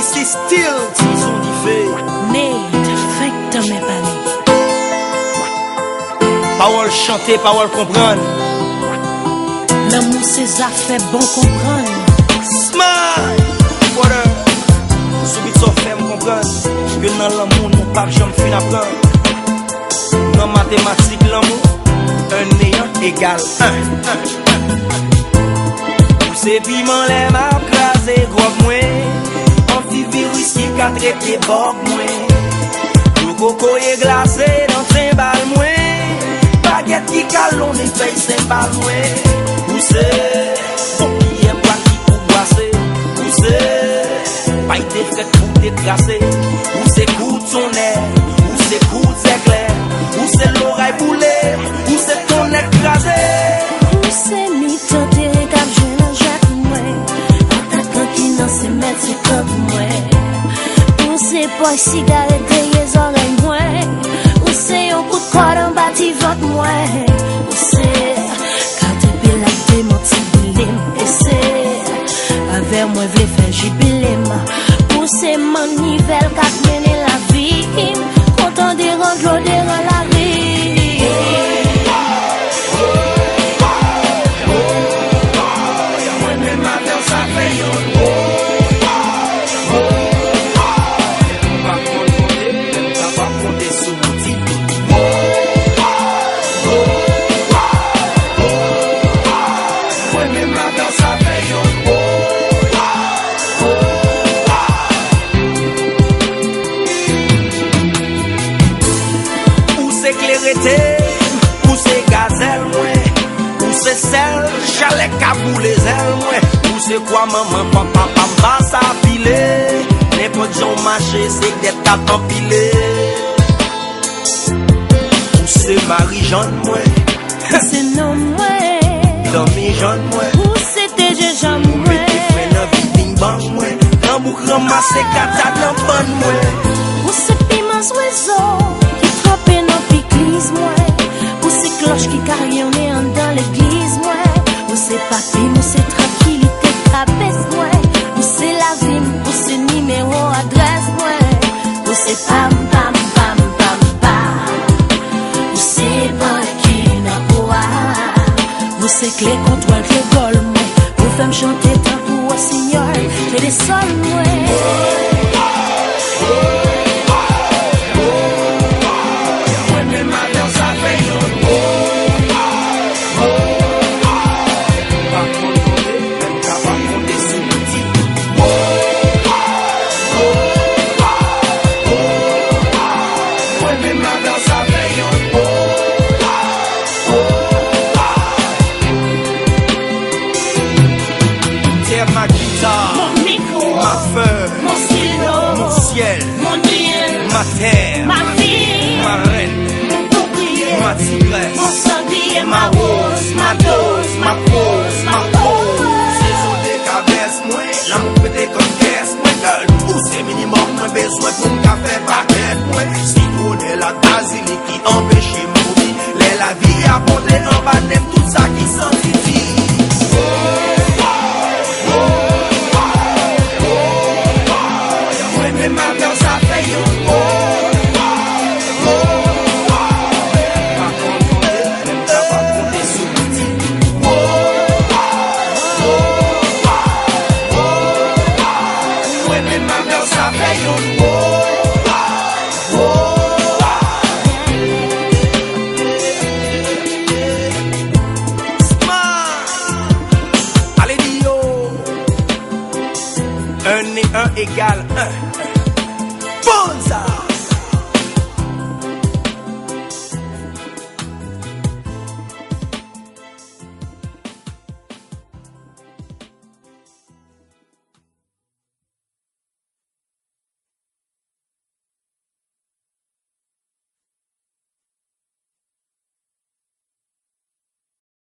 c'est still, ils sont différents. Nate, fait que t'en mets pas né. Parole chanter, parole comprendre. L'amour c'est ça fait bon comprendre. Smile, water. Subit ça fait me comprendre. Que dans l'amour, nous pas jamais fin apprendre. Dans mathématiques, l'amour, un néant égale un. C'est piment, les m'a crasé, gros moi. Antivirus qui a traité bord moi. Le coco est glacé dans un bal moi. Baguette qui calon et paye c'est pas loin. Poussé, bon qui aime pas qui pour boisser. Poussé, pas été fait pour détracer. Poussé coup de son air, poussé coup de ses clairs. Poussé l'oreille boulée, poussé ton écrasé. Poussé mi tenter cap jeune en jette moi. Attaquant qui n'en se met c'est comme moi. Poussé pas cigarette des oreilles moi. Poussé un coup de corps en bâti votre moi. Poussé caterpillar des motibilem. Et c'est avec moi vle faire jubilem. Poussé manivelle cap mener la vie. Content de rendre l'eau de la vie. Où c'est gazelle moi, où c'est sel, chalet cabou les ailes moi, où c'est quoi maman, papa, papa, ça pilé, n'importe gens marché, c'est des tapes empilées. Où c'est Marie-Jeanne moi, C'est non moi. Tommy Jeanne moi, Où c'était je j'aime où moi. mettez frein dans bing bang moi, dans bouc ramassé cata dans bonne moi. Où c'est piment oiseau qui trempé dans l'église moi. Où c'est cloche qui carillonnait dans l'église moi. Où c'est papier, où c'est tranquillité cabesse moi. Où c'est la vie, où c'est numéro adresse moi. Où c'est pam pam pam pam pam. Où c'est banquier n'a pas. Où c'est clé contrôle clé gol moi. Où femme chanter tant pour seigneur. Et les sols moi. Ma guitare, Mon micro, ma feuille, mon stylo, mon ciel, mon ciel, ma terre, ma vie, ma reine, mon bouclier, ma tigresse, mon sanglier, ma rose, ma dose, ma pose, ma pose. saison des cabesses, moi, l'amour pété comme caisse, moi, gueule, c'est minimum, moi, besoin pour me café paquet, moi, si on est la basilique qui empêche mourir, la vie a monté en bas, n'aime tout ça qui s'entivie. Un et un égale